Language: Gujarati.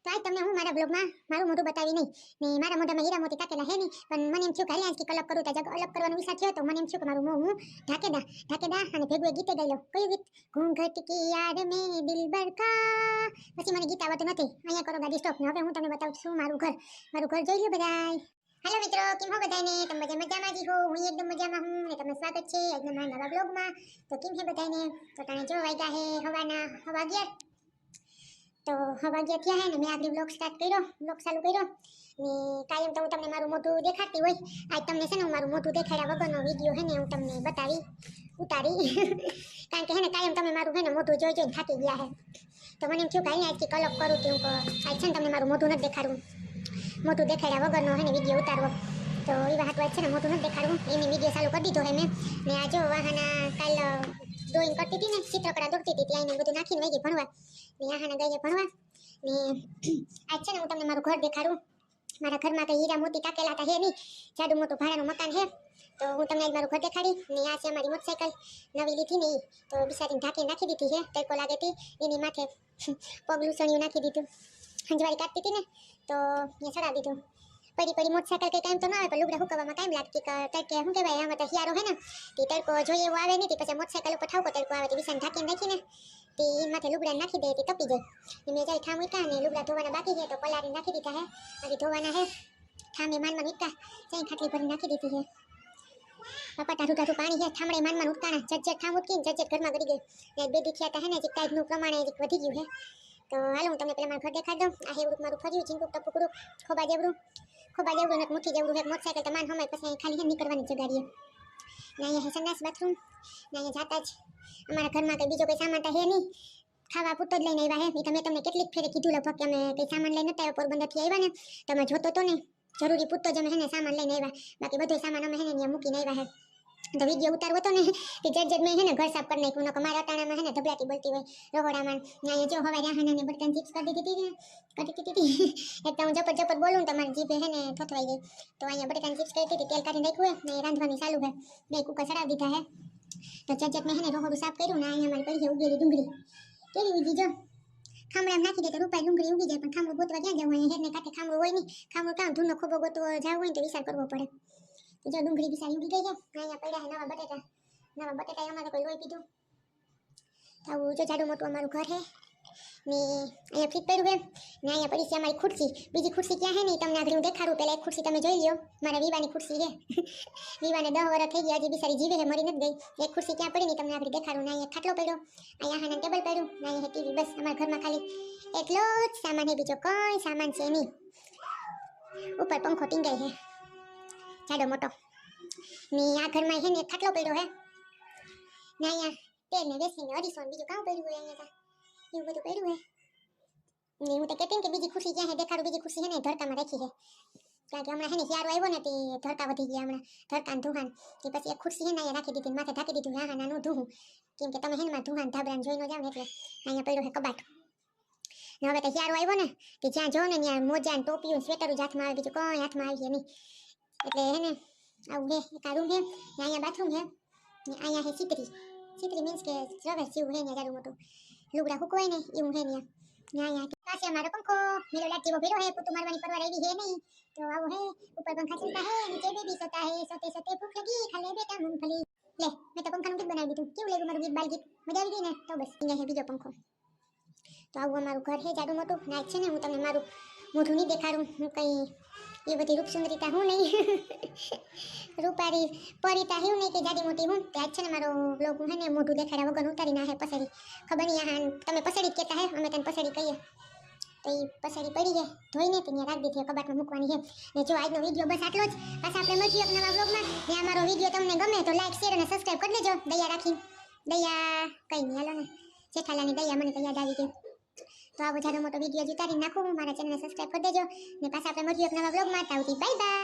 તો આજ તમને હું મારા બ્લોગમાં મારું મોઢું બતાવી નહીં ને મારા મોઢામાં હીરા મોતી ટાકેલા હે નહીં, પણ મને એમ થયું કે હાલ આજથી કલપ કરું તો જગ અલગ કરવાનો વિચાર થયો તો મને એમ થયું કે મારું મોં હું ઢાકેદા અને ભેગું ગીતે ગાઈ લઉં. કયું ગીત? ઘૂંઘટ કી યાદ મેં દિલબર કા. પછી મને ગીત આવતું નથી. અહીંયા કરો ગાડી સ્ટોપ ને હવે હું તમને બતાવું છું મારું ઘર જોઈ લ્યો બધાય. હેલો મિત્રો, કેમ હો બધાને? તમે બધા મજામાં જ હો? હું એકદમ મજામાં હું ને તમને સ્વાગત છે આજના મારા નવા બ્લોગમાં. તો કેમ હે બધાને? તો તને જો વાગ્યા હે હવાના 11:30. તો 11:30 થયા હે ને મેં આગળ બ્લોગ ચાલુ કર્યો ને કાયમ તો હું તમને મારું મોઢું દેખાડતી હોય. આજ તમને છે ને હું મારું મોઢું દેખાડ્યા વગરનો વિડીયો હે ને હું તમને ઉતારી કારણ કે હે ને કાયમ તમે મારું હે ને મોઢું જોઈને થાકી ગયા હે. તો મને એમ થયું કે આજથી કલપ કરું તું આજ છે ને તમને મારું મોઢું નથી દેખાડવું. મોઢું દેખાડ્યા વગરનો હે ને વિડીયો ઉતારવો. તો એ વાત છે ને મોઢું નથી દેખાડવું એની વિડીયો ચાલુ કરી દીધો હે મેં. ને આ જો વાહના કાલ ડ્રોઈંગ કરતી હતી ને ચિત્રકળા દોરતી હતી ત્યાં એને બધું નાખીને વહી ગઈ ભણવા ને આહાના ગઈ ભણવા ને આજ છે ને હું તમને મારું ઘર દેખાડું. મારા ઘરમાં કઈ હીરા મોતી ટાકેલા હતા હે નહીં, જાડું મોટું ભાડાનું મકાન હે. તો હું તમને આજ મારું ઘર દેખાડી ને આ છે અમારી મોટરસાઇકલ નવી લીધી ને તો બિચારીને ઢાંકી નાખી દીધી છે. તડકો લાગે હતી એની માથે પગ લૂસણિયું નાખી દીધું. હંજવાળી કાઢતી હતી ને તો મેં ચડાવી દીધું. પડી મોટરસાઇકલ કઈ ટાઈમ તો ના આવે પણ લુગડા હુકવામાં ટાઈમ લાગતી કે તડકે શું કહેવાય આમાં તો હિયારો હે ને તે તડકો જોઈએ એવો આવે નહીં. પછી મોટરસાઇકલ ઉપર ઠાવકો તડકો આવે તે બિસાને ઢાંકીને રાખીને તે માથે લુગડા નાખી દે તે તપી જાય. મેં જઈ ઠામ મૂક્યા ને લુગડા ધોવાના બાકી છે તો પલાળીને નાખી દીધા હે. હજી ધોવાના હે. ઠામે માનમાં મૂક્યા જઈ ખાટલી ભરી નાખી દીધી છે. બાપા ટાઢું પાણી છે. ઠામડે માનમાં ઉટકાણા જજ્જત ઠામ ઉટકીને જજ્જત ઘરમાં ગળી ગઈ ને બે દીખ્યા હતા હે ને જે ટાઈપનું પ્રમાણે વધી ગયું છે. તો હાલો હું તમને પેલા મારું ઘર દેખાડી દઉં. આ હેવડું મારું ફર્યું ઝીંકું ટપકું ખોબા જેવડું ને મુઠ્ઠી જેવડું હે. મોટરસાઇકલ તો માન હમાય પછી ખાલી હે નીકળવાની જગાડીએ ને અહીંયા હે સંડાસ બાથરૂમ ને અહીંયા જાતા જ અમારા ઘરમાં કંઈ બીજો કોઈ સામાન તો હે નહીં. ખાવા પૂરતો જ લઈને આવ્યા હે. તમે તમને કેટલીક ફેરે કીધું લગભગ કે અમે કંઈ સામાન લઈને નતા આવ્યા. પોરબંદરથી આવ્યા ને તમે જોતો તો ને જરૂરી પૂરતો જ અમે હે ને સામાન લઈને આવ્યા. બાકી બધો સામાન અમે હે ને ત્યાં મૂકીને આવ્યા હે. તો વિડીયો ઉતારવો તો ને તે જજ મેં હે ને ઘર સાફ કરી નાખ્યું. નકર મારા અટાણામાં હે ને ધબલાતી બોલતી હોય રહોડામાં. અહીંયા જો હવે રાહાને બટકાન ચિપ્સ કરી દીધી એક તો હું જપટ બોલું ને તમારી જીભે હે ને થોથવાઈ ગઈ. તો અહીંયા બટકાન ચિપ્સ કરી દીધી તેલ કાઢી નાખ્યું હે ને રાંધવાની ચાલુ હે. બે કુકર ચડાવી દીધા હે. તો જજ મેં હે ને રહોડું સાફ કર્યું ને અહીંયા મારી પડી છે ઉગેલી ડુંગળી કેવી ઉગી જો. ખામડામાં નાખી દે તો રૂપાઈ ડુંગળી ઉગી જાય પણ ખામડું ગોતવા ક્યાં જવું? અહીંયા હેરને કાંઠે ખામડું હોય નહીં. ખામડું કામ ધૂનો ખોબો ગોતવો જવું હોય તો વિચાર કરવો પડે. તો જો ડુંગળી બિસારી ઉગી ગઈ છે. અહીંયા પડ્યા હે નવા બટેટા અમારે કોઈ લોહી પીધું. તો આવું જો જાડું મોટું અમારું ઘર હે ને અહીંયા ફ્રીજ પડ્યું હે ને અહીંયા પડી છે અમારી ખુરશી. બીજી ખુરશી ક્યાં હે ને તમને આગળ હું દેખાડું. પહેલાં એક ખુરશી તમે જોઈ લ્યો. મારા વિવાની ખુરશી હે. વિવાને 10 વર્ષ થઈ ગયા હજી બિસારી જીવે હે મરી નથી ગઈ. એક ખુરશી ક્યાં પડી ને તમને આગળ દેખાડું. ને અહીંયા ખાટલો પડ્યો, અહીંયા હાના ટેબલ પડ્યું ને અહીંયા ટીવી. બસ અમારા ઘરમાં ખાલી એટલો જ સામાન હે, બીજો કોઈ સામાન છે નહીં. ઉપર પંખો ટીંગાઈ હે જાડો મોટો ને આ ઘરમાં હે ને ખાટલો પડ્યો હે ને અહીંયા તેલ ને બેસી ને 250 બીજું કામ પડ્યું હોય અહીંયા એવું બધું પડ્યું હે ને હું તો કહેતી કે બીજી ખુરશી ક્યાં હે દેખાડું. બીજી ખુરશી હે ને ધડકામાં રાખી હે કારણ કે હમણાં હે ને શિયાળો આવ્યો ને તે ધડકા વધી ગયા હમણાં ધડકાન ધુહાન તે પછી એક ખુરશી હે ને અહીંયા રાખી દીધી માથે ઢાંકી દીધું. હા નાનું ધુહું કેમ કે તમે હે ને માં ધુહાન ધાબરાને જોઈ ન જાવ ને એટલે અહીંયા પડ્યો હે કબાટ. ને હવે તો શિયાળો આવ્યો ને તે જ્યાં જો ને ત્યાં મોજા ને ટોપીઓ સ્વેટરો જ હાથમાં આવે બીજું કોઈ હાથમાં આવી નહીં. એટલે હે ને આવું હે એક આ રૂમ હે ને અહીંયા બાથરૂમ હે ને અહીંયા હે ચિત્રી મીન્સ કે રવેશ જેવું હે ને જાડું મોટું લુગડા હુકવાય ને એવું હે ને અહીંયા પાસે અમારો પંખો મેલો લાટી જેવો ભેરો હે. પૂતું મારવાની પરવાર આવી હે નહીં તો આવો હે. ઉપર પંખા ચલતા હે નીચે બેબી સોતા હે. સોતે ભૂખ લગી ખાલે બેટા મૂંગફલી. લે મેં તો પંખાનું ગીત બનાવી દીધું. કેવું લાગ્યું મારું ગીત? બાલ ગીત મજા આવી ગઈ ને? તો બસ અહીંયા હે બીજો પંખો. તો આવું અમારું ઘર હે જાડું મોટું. ના છે ને હું તમને મારું મોઢું નહીં દેખાડું. હું કંઈ એ બધી રૂપસુંદરીતા હું નહીં રૂપારી પરિતા હું નહીં કે જાડી મોટી હું. આજ છે ને મારો બ્લોગ હું હે ને મોઢું દેખાડ્યા વગર ઉતારી ના હે પસડી. ખબર નહીં આ તમે પસડી જ કહેતા હે અમે તને પસડી કહીએ. તો એ પસડી પડી છે ધોઈને ત્યાં રાખી દીધી કબાટમાં મૂકવાની છે. ને જો આજનો વિડીયો બસ આટલો જ. પાછા આપણે મળીએ એક નવા બ્લોગમાં. ને આ મારો વિડીયો તમને ગમે તો લાઈક શેર અને સબસ્ક્રાઈબ કરી દેજો. દયા રાખી દયા કંઈ નહીં હાલો ને જેઠાલાની દયા મને તો યાદ આવી ગઈ. તો આવો જાડો મોટો વિડીયો ઉતારી નાખું. મારા ચેનલને સબસ્ક્રાઈબ કરી દેજો ને પાછા આપણે મળીએ એક નવા બ્લોગમાં. તાવથી બાય બાય.